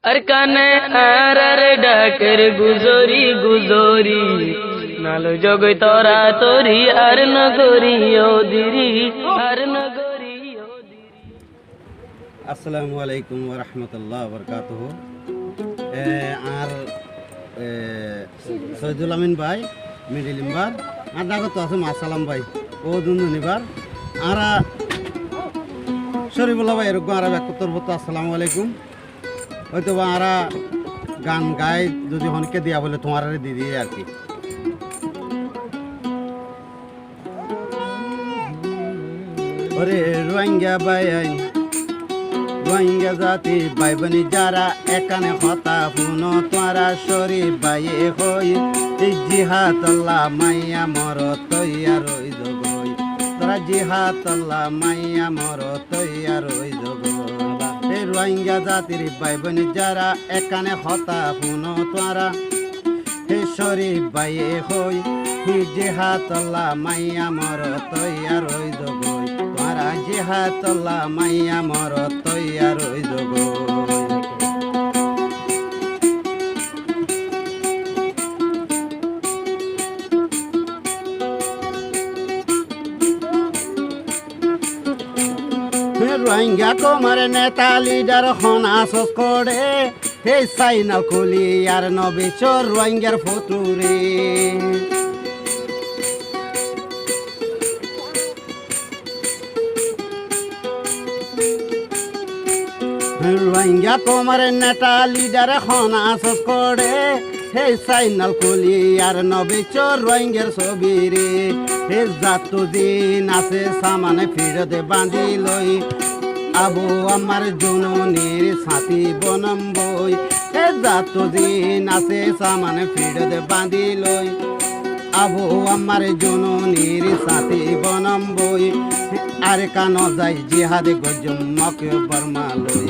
আর কানে আর ডাকের গুজরি গুজরি নালো জগই তরা তরি আর নগরি ওদিরি আর নগরি আসসালামু আলাইকুম ওয়া রাহমাতুল্লাহি ওয়া বারাকাতুহু। আর সৈয়দুল আমিন ভাই মিডিল ইম্বার আর ডাকত আছে মাসালাম ভাই ও দুনিবার আর শরীফুল্লাহ ভাই এরকম আর একত্তর বলতো আসসালামু আলাইকুম। হয়তো বা আর গান গাই যদি হনকে দিয়া বলে তোমার দিদি আর কি। ওরে রোহিঙ্গা ভাই রোহিঙ্গা জাতি ভাই বোনি যারা এখানে হতা পুনো তোরা শরীফ ভাইয়ে হই জিহাদ আল্লাহ মাইয়া মর তৈয়া রই জগই তোরা জিহাদ আল্লাহ মাইয়া মর তৈয়া রই জগই। এই রোহিঙ্গা জাতির ভাই বোনি যারা এখানে হতা পুনো তোরা হে শরীফ ভাইয়ে হই জিহাদ আল্লাহ মাইয়া মর তৈয়া রই জগই তোরা জিহাদ আল্লাহ মাইয়া মর তৈয়া রই জগই। রোহিঙ্গা কমার নেতা লিডার হনাসস করে হে সাইনাল কুলি আর নবিচর রোহিঙ্গার ফতুরে রোহিঙ্গা কমার নেতা লিডার হনাসস করে হে সাইনাল কুলি আর নবিচর রোহিঙ্গার ছবিরে হে জাতু দিন আছে সামানে ফিরতে বাঁধি লই আবু আমার জননীর সাথী বনম বই হে জাতু দিন আছে সামানে ফিরতে বাঁধি লই আবু আমার জননীর সাথী বনম বই আর কান যাই জিহাদে গজুম মক বর্মা লই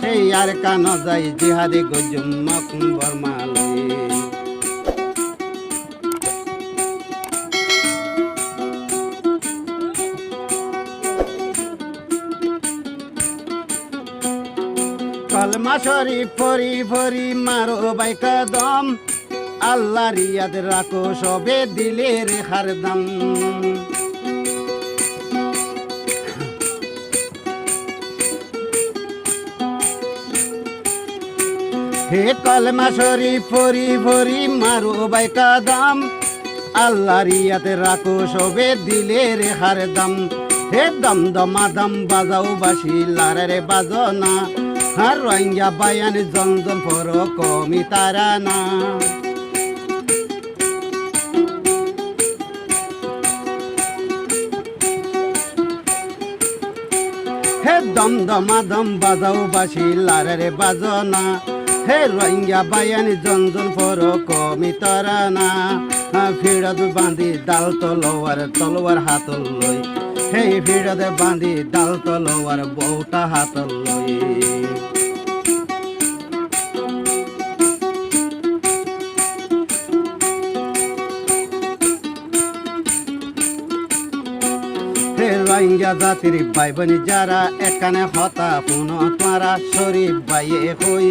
সেই আর কান যাই জিহাদে গজুম মক বর্মা লই। কলমা শরীফ ফরি ফরি মারো বাই কদম আল্লাহর ইয়াদ রাখো সবে দিলের হরদম। হে কলমা শরীফ ফরি ফরি মারো বাই কদম আল্লাহর ইয়াদ রাখো সবে দিলের হরদম। হে দম দমাদম বাজাও বাসি লারে বাজনা আর রোহিঙ্গা বায়ান জমজম ফর কমি তারা না। হে দম দমাদম বাজাও বাসি লারে বাজনা হে রোহিঙ্গা বায়ান জমজম ফর কমি তারা না। ফিরত বাঁধি ডাল তলোয়ার হাতল লই হে ফিরত বাঁধি ডাল তলোয়ার বউটা হাতল লই। রোহিঙ্গা জাতির ভাই বোনি যারা এখানে হতা পুনো তোরা শরীফ ভাইয়ে হই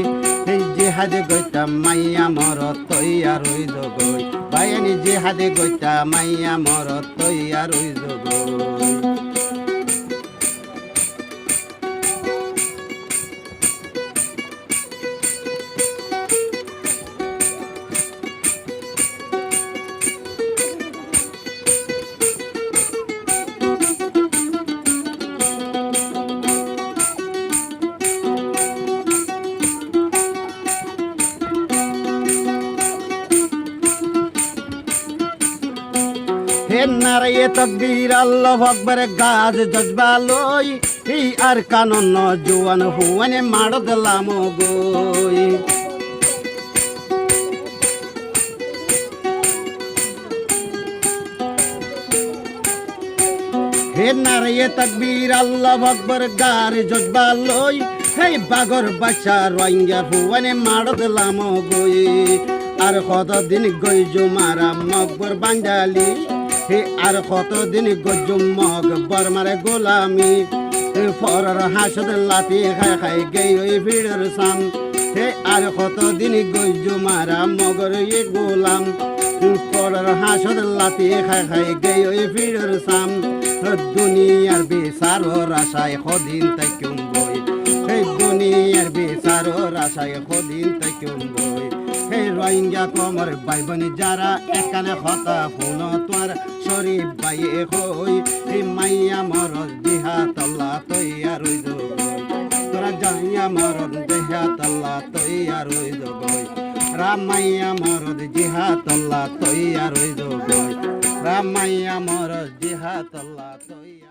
জিহাদে গইতা মাইয়া মর তৈয়া রই জগই ভাইয়ানি জিহাদে গইতা মাইয়া মর তৈয়া রই জগই। হে নারায়ে তাকবীর আল্লাহু আকবার গাজ জজবা লই এই আর কানন জওয়ান হুয়ানে মাড় দিলাম গই। হে নারায়ে তাকবীর আল্লাহু আকবার গার জজবা লই এই বাগর বাচ্চা রোহিঙ্গা হুয়ানে মাড় দিলাম গই। আর কতদিন গই জুমারা মকবর বাঙ্গালি হে আর কতদিন গজুম মগ বর্মার গোলামি পরের হাসদ লাতি খাই খাই গেই ওই ভিড়ের সাম হে আর কতদিন গজ্জু মারা মগর এ গোলাম পরের হাসদ লাতি খাই খাই গেই ওই ভিড়ের সাম দুনিয়ার বিচারর আশায় কদিন তাইকুম বই হে দুনিয়ার বিচারর আশায় কদিন তাইকুম বই হে রোহিঙ্গা কমর বাইবনি যারা একালে হতা ফোন তোর শরীফ বাইয়ে হই হে মাইয়া মরজ দিহা তল্লা তৈয়া রই তোরা জাইয়া মরদ দেহা তল্লা তৈয়া রই গই রামাইয়া মরদ জিহা তল্লা তৈয়া রই গই রামাইয়া মরদ জিহা তল্লা তৈয়া